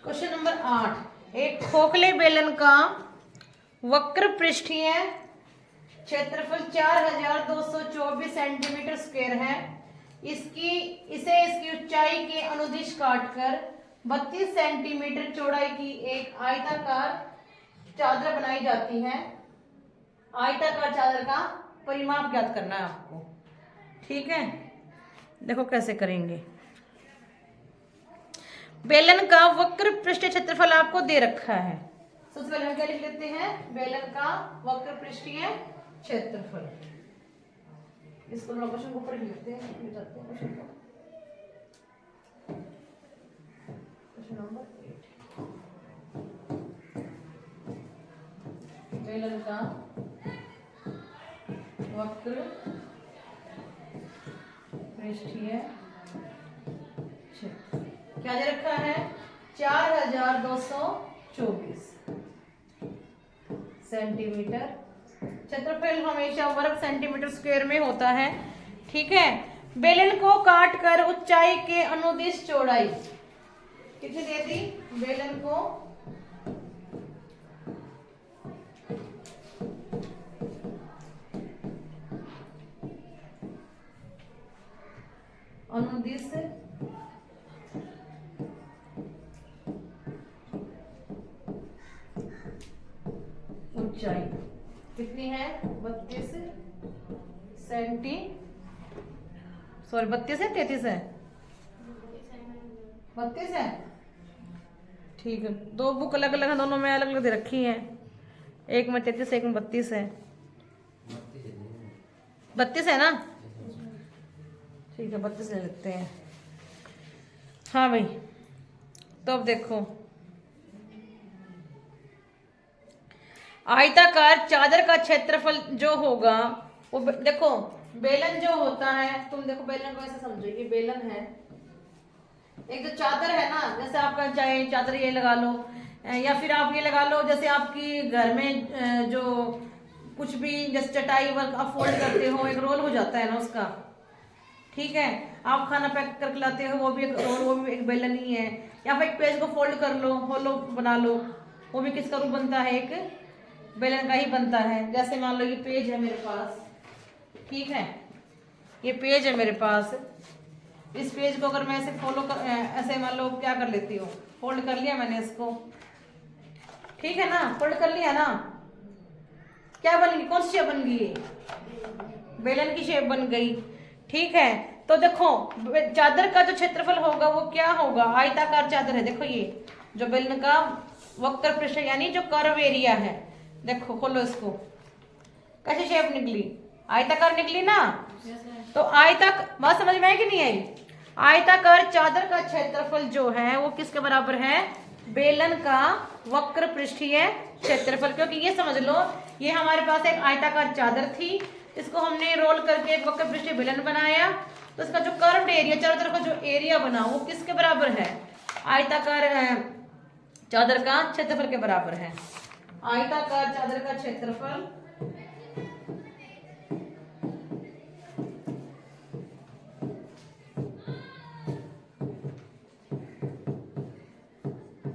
Question number 8, एक खोखले बेलन का वक्र पृष्ठीय क्षेत्रफल 4224 सेंटीमीटर स्क्वायर है। इसकी ऊंचाई के अनुदिश काटकर 32 सेंटीमीटर चौड़ाई की एक आयताकार चादर बनाई जाती है। आयताकार चादर का परिमाप ज्ञात करना है आपको। ठीक है, देखो कैसे करेंगे। बेलन का वक्र पृष्ठीय क्षेत्रफल आपको दे रखा है। सबसे पहले हम क्या लिख लेते हैं, बेलन का वक्र पृष्ठीय क्षेत्रफल। इसको क्वेश्चन को ऊपर लिखते हैं, क्वेश्चन नंबर 8, बेलन का वक्र पृष्ठीय क्षेत्र क्या दे रखा है, 4224 सेंटीमीटर। क्षेत्रफल हमेशा वर्ग सेंटीमीटर स्क्वायर में होता है। ठीक है, बेलन को काट कर ऊंचाई के अनुदिश चौड़ाई कितनी दे दी, बेलन को अनुदिश ऊंचाई कितनी है, 32 सेंटी, सॉरी 32 है 33 है, 32 है। ठीक है, दो बुक अलग अलग है, दोनों में अलग अलग दे रखी है। एक में 33 एक में 32 है। 32 है ना, ठीक है 32 ले लेते हैं। हाँ भाई, तो अब देखो, आयताकार चादर का क्षेत्रफल जो होगा वो देखो, बेलन जो होता है, तुम देखो बेलन को ऐसे समझो, ये बेलन है। एक जो चादर है ना, जैसे आपका चाहे चादर ये लगा लो या फिर आप ये लगा लो, जैसे आपकी घर में जो कुछ भी जैसे चटाई वर्क आप फोल्ड करते हो, एक रोल हो जाता है ना उसका। ठीक है, आप खाना पैक करके लाते हो, वो भी एक रोल, वो भी एक बेलन ही है। या फिर एक पेज को फोल्ड कर लो, होलो बना लो, वो भी किसका रूप बनता है, एक बेलन का ही बनता है। जैसे मान लो ये पेज है मेरे पास, ठीक है, ये पेज है मेरे पास। इस पेज को अगर मैं ऐसे ऐसे मान लो क्या कर लेती हूँ, फोल्ड कर लिया मैंने इसको, ठीक है ना, फोल्ड कर लिया ना, क्या बन गई, कौन सी शेप बन गई, बेलन की शेप बन गई। ठीक है, तो देखो चादर का जो क्षेत्रफल होगा वो क्या होगा, आयताकार चादर है। देखो ये जो बेलन का वक्र पृष्ठ यानी जो कर्व एरिया है, देखो खोलो इसको, कैसी शेप निकली, आयताकार निकली ना। तो बात समझ में आई कि नहीं आई, आयताकार चादर का क्षेत्रफल जो है वो किसके बराबर है, बेलन का वक्र पृष्ठीय क्षेत्रफल। क्योंकि ये समझ लो, ये हमारे पास एक आयताकार चादर थी, इसको हमने रोल करके एक वक्र पृष्ठीय बेलन बनाया, तो इसका जो कर्व्ड एरिया, चारों तरफ का जो एरिया बना वो किसके बराबर है, आयताकार चादर का क्षेत्रफल के बराबर है। आयताकार चादर का क्षेत्रफल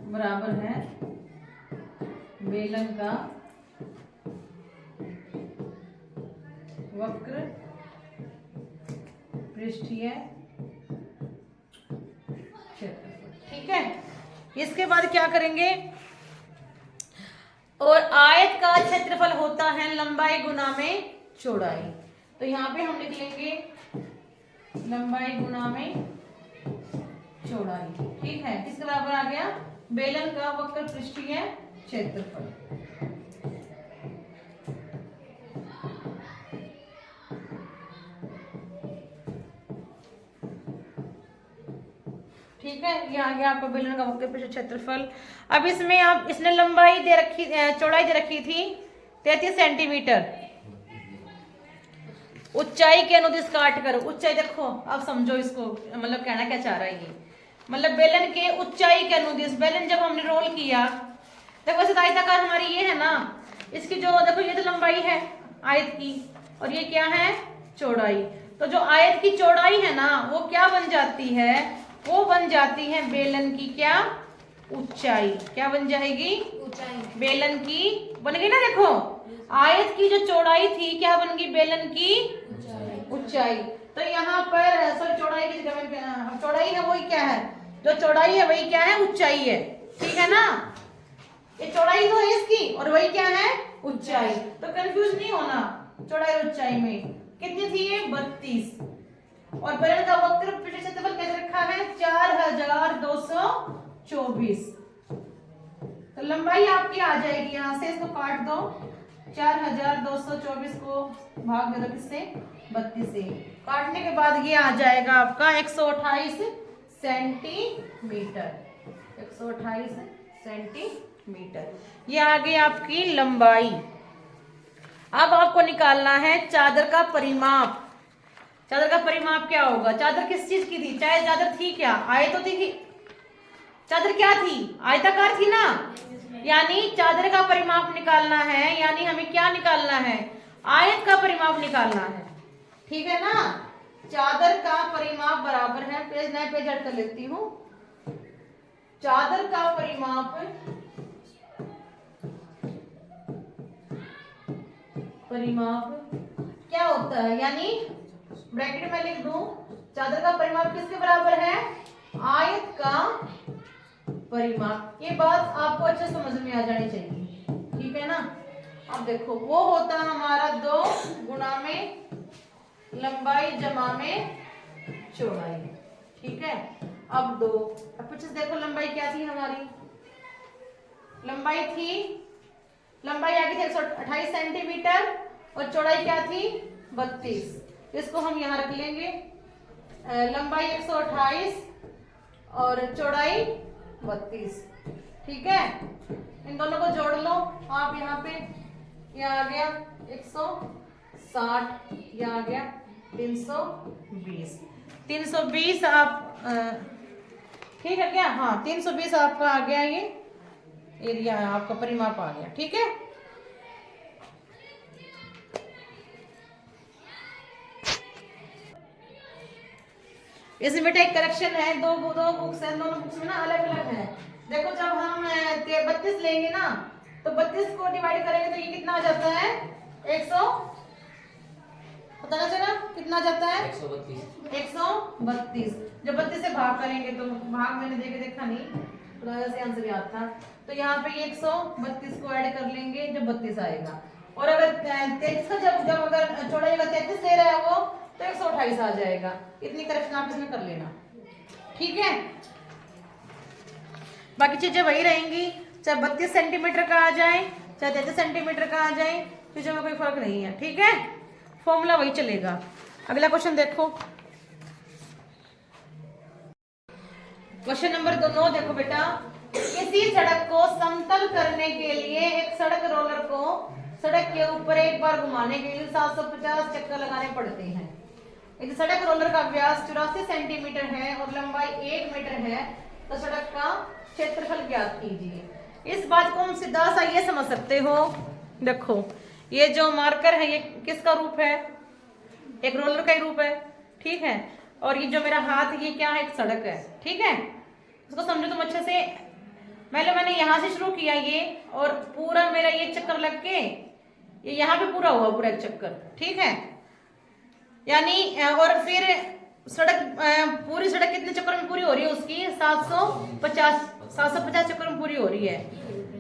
बराबर है बेलन का वक्र पृष्ठीय क्षेत्रफल। ठीक है, इसके बाद क्या करेंगे, और आयत का क्षेत्रफल होता है लंबाई गुना में चौड़ाई। तो यहाँ पे हम लिख लेंगे लंबाई गुना में चौड़ाई। ठीक है, किसके बराबर आ गया, बेलन का वक्र पृष्ठीय क्षेत्रफल। ठीक है, ये आ गया आपको बेलन का वक्र पृष्ठीय क्षेत्रफल। अब इसमें आप इसने लंबाई दे रखी, चौड़ाई दे रखी थी 33 सेंटीमीटर, ऊंचाई के अनुदिश काट कर, ऊंचाई देखो अब समझो इसको, मतलब कहना क्या चाह रहा है ये, मतलब बेलन के ऊंचाई के अनुदिश, बेलन जब हमने रोल किया, देखो वैसे आयताकार हमारी ये है ना, इसकी जो देखो ये तो लंबाई है आयत की, और ये क्या है, चौड़ाई। तो जो आयत की चौड़ाई है ना वो क्या बन जाती है, वो बन जाती है बेलन की क्या, ऊंचाई। क्या बन जाएगी? ऊंचाई। बेलन की बन गई ना, देखो आयत की जो चौड़ाई थी क्या बन गई? बेलन की ऊंचाई। तो यहाँ पर सॉरी चौड़ाई की जगह में चौड़ाई है वही क्या है? जो चौड़ाई है वही क्या है? ऊंचाई है। ठीक है ना, ये चौड़ाई तो है इसकी और वही क्या है? ऊंचाई। तो कंफ्यूज नहीं होना चौड़ाई और ऊंचाई में। कितनी थी ये? 32। और बेलन का वक्र क्षेत्रफल कैसे रखा है? 4224। तो लंबाई आपकी आ जाएगी, यहां से इसको काट दो, 4224 को भाग दे दो किससे? 32 से। काटने के बाद ये आ जाएगा आपका 128 सेंटीमीटर। 128 सेंटीमीटर ये आ गई आपकी लंबाई। अब आपको निकालना है चादर का परिमाप। चादर का परिमाप क्या होगा? चादर किस चीज की थी? चाहे चादर थी क्या? आयत तो थी। चादर क्या थी? आयताकार थी ना। यानी चादर का परिमाप निकालना है, यानी हमें क्या निकालना है? आयत का परिमाप निकालना है। ठीक है ना। चादर का परिमाप बराबर है, पेज नए पेज ऐड कर लेती हूं। चादर का परिमाप क्या होता है? यानी ब्रैकेट में लिख दूं, चादर का परिमाप किसके बराबर है? आयत का परिमाप। ये बात आपको अच्छे समझ में आ जानी चाहिए। ठीक है ना। अब देखो वो होता है हमारा 2 गुणा में लंबाई जमा में चौड़ाई। ठीक है। अब 2, अब कुछ देखो लंबाई क्या थी हमारी? लंबाई आ गई थी 128 सेंटीमीटर और चौड़ाई क्या थी? 32। इसको हम यहाँ रख लेंगे। लंबाई 128 और चौड़ाई 32। ठीक है। इन दोनों को जोड़ लो आप यहाँ पे। ये आ गया 160, ये आ गया 320। 320 आप ठीक है क्या? हाँ 320 आपका आ गया, ये एरिया आपका परिमाप आ गया। ठीक है। इसमें बेटा एक करेक्शन है, दो बुक्स हैं, दोनों बुक्स में ना अलग अलग है। देखो जब हम 32 लेंगे ना तो 32 को डिवाइड करेंगे तो ये कितना आ जाता है? 100 पता ना चला कितना जाता है? 132। जब 32 से भाग करेंगे तो भाग मैंने देखा नहीं, थोड़ा सा आंसर याद था। तो यहाँ पे 132 को ऐड कर लेंगे जब 32 आएगा। और अगर 33 का जब अगर चौड़ाई का 33 दे रहा है वो तो 128 आ जाएगा। इतनी करेक्शन आप इसमें कर लेना। ठीक है। बाकी चीजें वही रहेंगी, चाहे 32 सेंटीमीटर का आ जाए चाहे 33 सेंटीमीटर का आ जाए, चीजों में कोई फर्क नहीं है। ठीक है। फॉर्मूला वही चलेगा। अगला क्वेश्चन देखो, क्वेश्चन नंबर 2 देखो बेटा। किसी सड़क को समतल करने के लिए एक सड़क रोलर को सड़क के ऊपर एक बार घुमाने के लिए 750 चक्कर लगाने पड़ते हैं। यदि सड़क रोलर का व्यास 84 सेंटीमीटर है और लंबाई 1 मीटर है तो सड़क का क्षेत्रफल ज्ञात कीजिए। इस बात को हम सीधा सा ये समझ सकते हो, देखो ये जो मार्कर है ये किसका रूप है? एक रोलर का ही रूप है। ठीक है। और ये जो मेरा हाथ ये क्या है? एक सड़क है। ठीक है। इसको समझो तुम अच्छे से। मैंने यहां से शुरू किया ये और पूरा मेरा ये चक्कर लग के ये यहाँ पे पूरा हुआ, पूरा एक चक्कर। ठीक है। यानी और फिर सड़क पूरी सड़क कितने चक्कर में पूरी हो रही है? उसकी 750 चक्कर में पूरी हो रही है।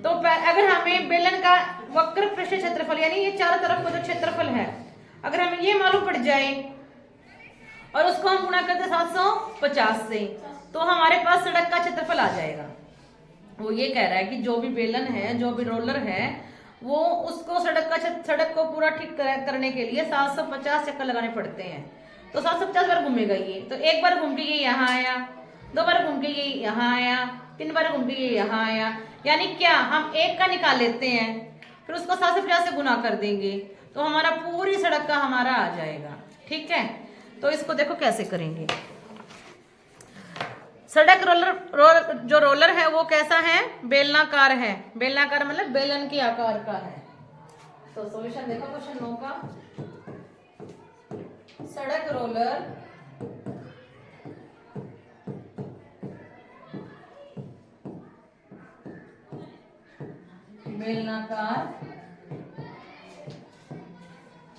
तो अगर हमें बेलन का वक्र पृष्ठ क्षेत्रफल यानी ये चारों तरफ का जो क्षेत्रफल है अगर हमें ये मालूम पड़ जाए और उसको हम गुणा करते 750 से तो हमारे पास सड़क का क्षेत्रफल आ जाएगा। वो ये कह रहा है कि जो भी बेलन है, जो भी रोलर है, वो उसको सड़क को पूरा ठीक करने के लिए 750 चक्कर लगाने पड़ते हैं। तो 750 बार घूमेगा ये। तो एक बार घूम के ये यहाँ आया, 2 बार घूम के ये यहाँ आया, 3 बार घूम के ये यहाँ आया। यानी क्या हम एक का निकाल लेते हैं फिर उसको 750 से गुना कर देंगे तो हमारा पूरी सड़क का हमारा आ जाएगा। ठीक है। तो इसको देखो कैसे करेंगे। सड़क जो रोलर है वो कैसा है? बेलनाकार है। बेलनाकार मतलब बेलन के आकार का है। तो सॉल्यूशन देखो क्वेश्चन 9 का। सड़क रोलर बेलनाकार,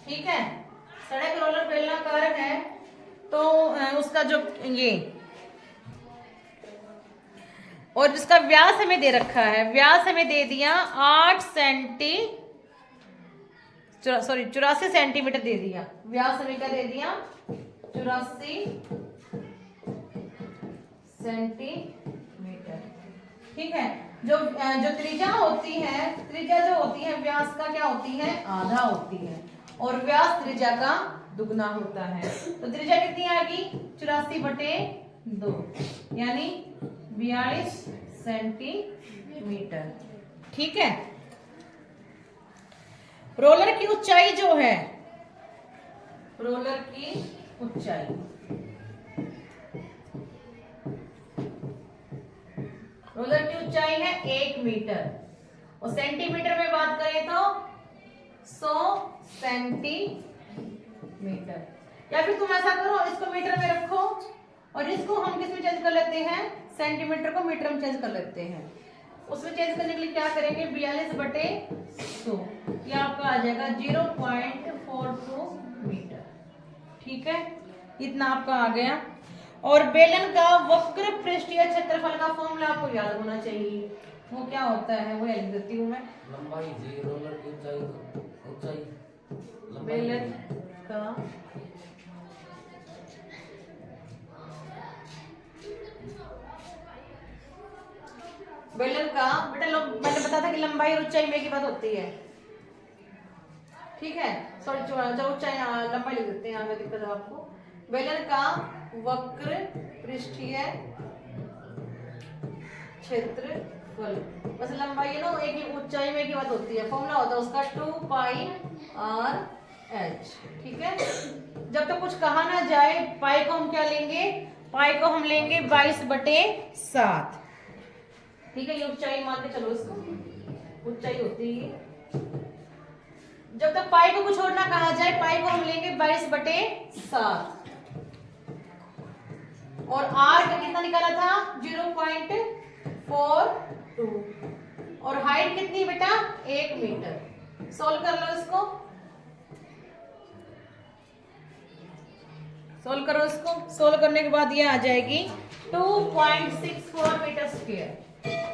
ठीक है। सड़क रोलर बेलनाकार है तो उसका जो ये और जिसका व्यास हमें दे रखा है, व्यास हमें दे दिया 84 सेंटीमीटर दे दिया। व्यास हमें क्या दे दिया? 84 सेंटीमीटर, ठीक है। जो त्रिज्या होती है, त्रिज्या जो होती है व्यास का क्या होती है? आधा होती है, और व्यास त्रिज्या का दुगना होता है। तो त्रिज्या कितनी आएगी? 84/2 यानी 42 सेंटीमीटर, ठीक है। रोलर की ऊंचाई जो है, रोलर की ऊंचाई, रोलर की ऊंचाई है 1 मीटर, और सेंटीमीटर में बात करें तो 100 सेंटीमीटर। या फिर तुम ऐसा करो, इसको मीटर में रखो और इसको हम किस में चेंज कर लेते हैं? सेंटीमीटर को मीटर में चेंज कर लेते हैं। उसमें चेंज करने के लिए क्या करेंगे? 42/100, ये आपका आ जाएगा 0.42 मीटर, ठीक है। इतना आपका आ गया। और बेलन का वक्र पृष्ठीय क्षेत्रफल का फॉर्मूला आपको याद होना चाहिए। वो क्या होता है? वो लिख देती हूँ मैं। लंबाई जी रोलर की ऊंचाई, बेलन का बेटा मैंने बताया था कि लंबाई और ऊंचाई में की बात होती है, ठीक है। सॉरी, चलो ऊंचाई लंबाई लिख देते हैं, आगे दिक्कत है आपको। बेलन का वक्र पृष्ठीय क्षेत्रफल, बस लंबाई है ना, एक ही ऊंचाई में की बात होती है। फॉर्मूला होता है उसका 2πr/h, ठीक है। जब तक कुछ कहा ना जाए, पाई को हम क्या लेंगे? पाई को हम लेंगे 22/7, ठीक है। ये ऊंचाई मान के चलो, इसको ऊंचाई होती है। जब तक पाई को कुछ और ना कहा जाए, पाई को हम लेंगे 22/7, और आर का कितना निकाला था? 0.42, और हाइट कितनी बेटा? 1 मीटर। सोल्व कर लो इसको, सोल्व करो इसको। सोल्व करने के बाद ये आ जाएगी 2.64 मीटर स्क्वायर,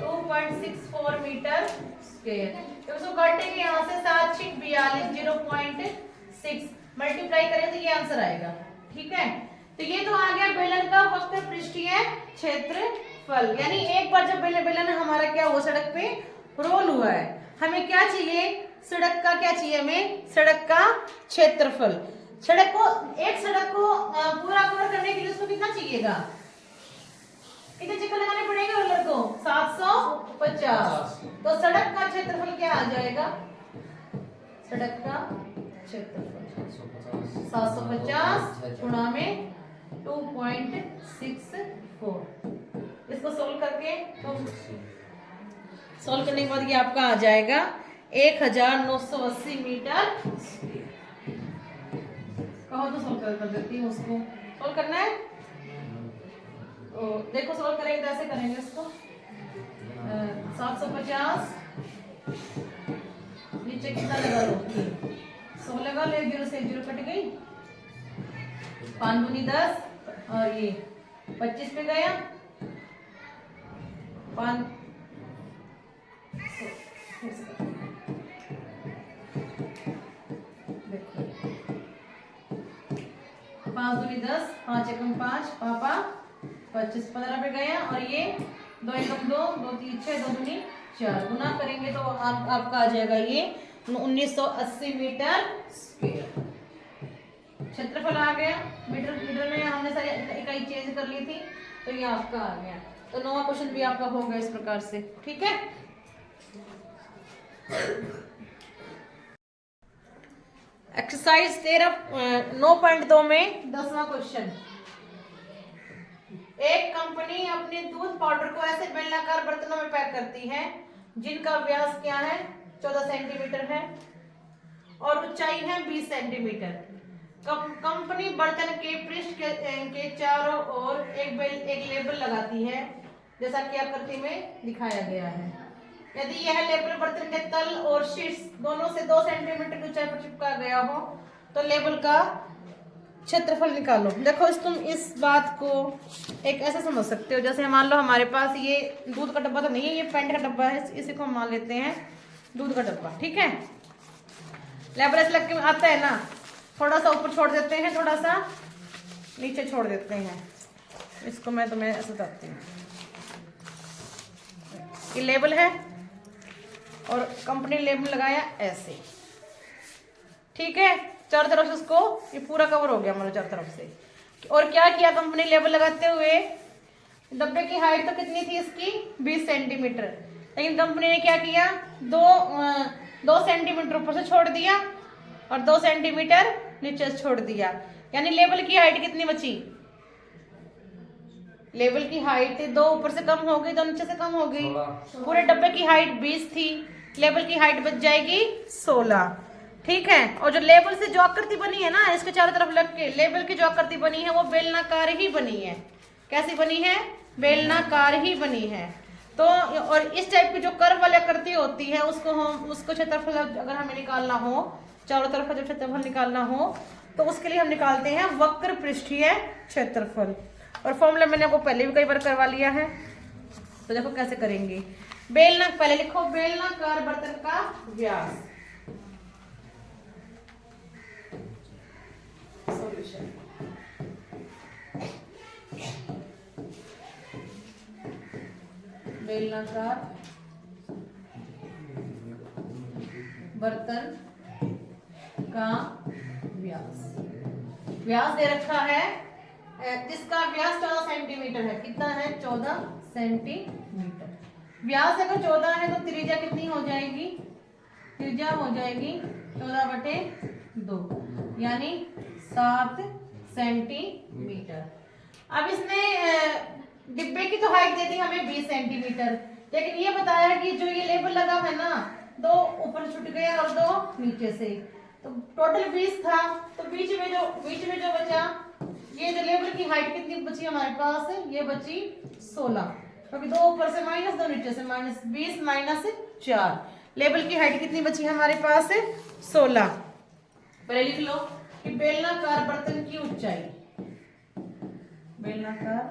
2.64 मीटर स्क्वायर। तो इसको काटेंगे यहाँ से 7 6 42, 0.6 मल्टीप्लाई करें तो ये आंसर आएगा, ठीक है। तो ये तो आ गया बेलन का वक्र पृष्ठीय क्षेत्रफल। यानी एक बार जब बेलन हमारा क्या हुआ, सड़क पे रोल हुआ है, हमें क्या चाहिए? सड़क का क्या चाहिए हमें? सड़क का क्षेत्रफल। सड़क को पूरा कवर करने के लिए उसको कितना चाहिएगा? कितने चक्कर लगाने पड़ेंगे रोलर को? 750। तो सड़क का क्षेत्रफल क्या आ जाएगा? सड़क का क्षेत्रफल 750 गुणा में 2.64। इसको सोल्व करके तो सोल्व करने के बाद ये आपका आ जाएगा 1980 मीटर। कहो तो सोल्व कर देती हूँ, उसको सोल्व करना है। तो देखो सोल्व करेंगे तो ऐसे करेंगे इसको। 750 नीचे कितना लगा लो? 100 लगा लो, 0 से 0 कट गई, 5 दूनी 10, और ये 25 पे गया 5 दूनी 10, 5 एकम 5, पापा 25 15 पे गया, और ये 2 एकम 2, 2 3 6, 2 दूनी 4, गुना करेंगे तो आपका आ जाएगा ये 1980 मीटर स्क्वायर। क्षेत्रफल आ गया। मीटर में हमने सारी इकाई चेंज कर ली थी, तो ये आपका आ गया। तो 9वां क्वेश्चन भी आपका होगा इस प्रकार से, ठीक है। एक्सरसाइज 9.2 में 10वां क्वेश्चन। एक कंपनी अपने दूध पाउडर को ऐसे बेलनाकार बर्तनों में पैक करती है जिनका व्यास क्या है? 14 सेंटीमीटर है और ऊंचाई है 20 सेंटीमीटर। कंपनी बर्तन के पृष्ठ के चारों ओर एक लेबल लगाती है, जैसा कि आकृति में दिखाया गया है। यदि यह लेबल बर्तन के तल और शीर्ष दोनों से 2 सेंटीमीटर की ऊंचाई पर चिपका गया हो तो लेबल का क्षेत्रफल निकालो। देखो तुम इस बात को एक ऐसे समझ सकते हो, जैसे मान लो हमारे पास ये दूध का डब्बा तो नहीं है, ये पेंट का डब्बा है, इसी को हम मान लेते हैं दूध का डब्बा, ठीक है। लेबल ऐसे लग के आता है ना, थोड़ा सा ऊपर छोड़ देते हैं, थोड़ा सा नीचे छोड़ देते हैं। इसको मैं तुम्हें ऐसे बताती हूँ, ये लेबल है और कंपनी लेबल लगाया ऐसे, ठीक है। चारों तरफ से उसको ये पूरा कवर हो गया हमारे चारों तरफ से। और क्या किया कंपनी लेबल लगाते हुए, डब्बे की हाइट तो कितनी थी इसकी 20 सेंटीमीटर, लेकिन कंपनी ने क्या किया 2 सेंटीमीटर ऊपर से छोड़ दिया और 2 सेंटीमीटर नीचे से छोड़ दिया। यानी लेबल की हाइट कितनी बची, लेबल की हाइट 2 ऊपर से कम हो गई, 2 नीचे से कम हो गई। पूरे डब्बे की हाइट 20 थी, लेबल की हाइट बच जाएगी 16, ठीक है। और जो लेबल से जो आकृति बनी है ना, इसके चारों तरफ लग के लेबल की जो आकृति बनी है वो बेलनाकार ही बनी है। कैसी बनी है, बेलनाकार ही बनी है। तो और इस टाइप की जो कर्व वाली आकृति होती है उसको क्षेत्रफल अगर हमें निकालना हो, चारों तरफ का जो क्षेत्रफल निकालना हो तो उसके लिए हम निकालते हैं वक्र पृष्ठीय क्षेत्रफल। और फॉर्मूला मैंने आपको पहले भी कई बार करवा लिया है, तो देखो कैसे करेंगे। पहले लिखो बेलनाकार बर्तन का व्यास, सॉल्यूशन। बेलनाकार बर्तन का व्यास, व्यास दे रखा है जिसका व्यास 14 सेंटीमीटर है। कितना है, 14 सेंटीमीटर। व्यास अगर 14 है तो त्रिज्या कितनी हो जाएगी, त्रिज्या हो जाएगी 14/2 यानी 7 सेंटीमीटर। अब इसने डिब्बे की तो हाइट दे दी हमें 20 सेंटीमीटर, लेकिन ये बताया कि जो ये लेबल लगा है ना, 2 ऊपर छूट गए और 2 नीचे से, तो टोटल 20 था। तो बीच में जो बचा, ये जो लेबल की हाइट कितनी बची हमारे पास, ये बची 16, क्योंकि 2 ऊपर से माइनस 2 नीचे से माइनस, 20 माइनस 4, लेबल की हाइट कितनी बची हमारे पास 16। पहले लिख लो कि बेलनाकार बर्तन की ऊंचाई, बेलनाकार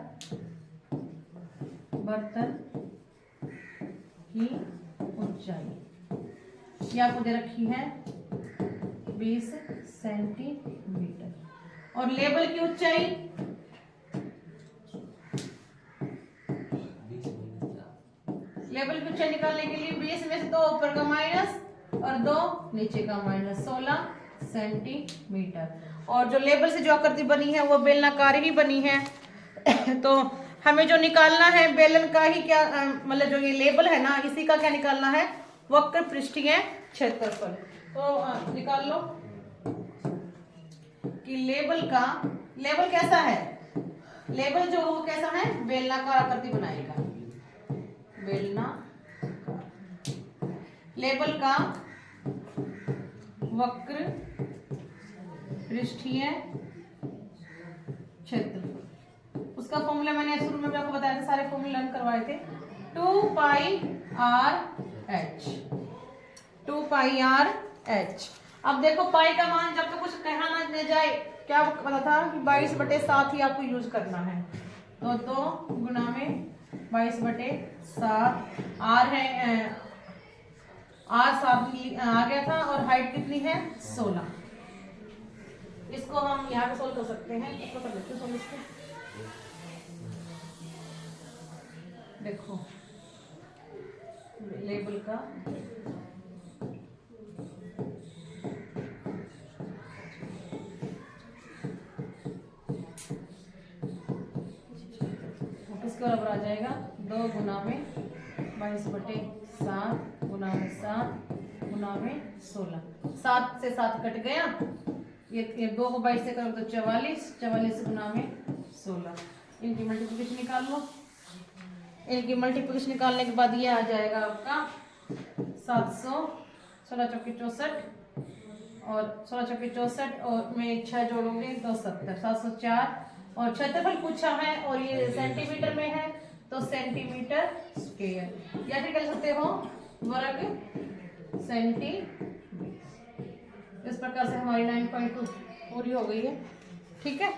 बर्तन की ऊंचाई ये आपको दे रखी है 20 सेंटीमीटर, और लेबल की ऊंचाई लेबल की ऊंचाई निकालने के लिए 20 में से 2 ऊपर का माइनस और 2 नीचे का माइनस, 16 सेंटीमीटर। और जो लेबल से जो आकृति बनी है वो बेलनाकार ही बनी है। तो हमें जो निकालना है बेलन का ही, क्या मतलब जो ये लेबल है ना, इसी का क्या निकालना है, वक्र पृष्ठीय क्षेत्रफल। तो निकाल लो कि लेबल कैसा है, लेबल जो वो कैसा है, बेलनाकार आकृति बनाएगा, बेलनाकार। लेबल का वक्र पृष्ठीय क्षेत्रफल, उसका फॉर्मूला मैंने शुरू में भी आपको बताया था, सारे फॉर्मूला लर्न करवाए थे। 2πr/h। अब देखो पाई का मान जब तक कुछ कहा ना जाए, क्या पता था कि 22/7 ही आपको यूज करना है। तो 2 गुना में 22/7, r है r 7 आ गया था, और हाइट कितनी है 16। इसको हम यहाँ पे सोल्व कर सकते हैं, इसको कर लेते हैं सोल्व इसको। देखो लेबल का किसके बराबर आ जाएगा, 2 गुना में 22/7 गुना में 7 गुना में 16, 7 से 7 कट गया, ये 2 को 22 से करो तो 44 गुना में 16। इनकी मल्टीप्लिकेशन निकाल लो। इनकी मल्टीप्लिकेशन निकालने के बाद ये आ जाएगा आपका 700, 16 चौके 64 और 16 चौके 64 और में 6 जोड़ोगे तो 70, 704। और क्षेत्रफल पूछा है और ये सेंटीमीटर में है तो सेंटीमीटर स्क्वायर, या फिर कह सकते हो वर्ग सेंटी। इस प्रकार से हमारी 9.2 पूरी हो गई है। ठीक है।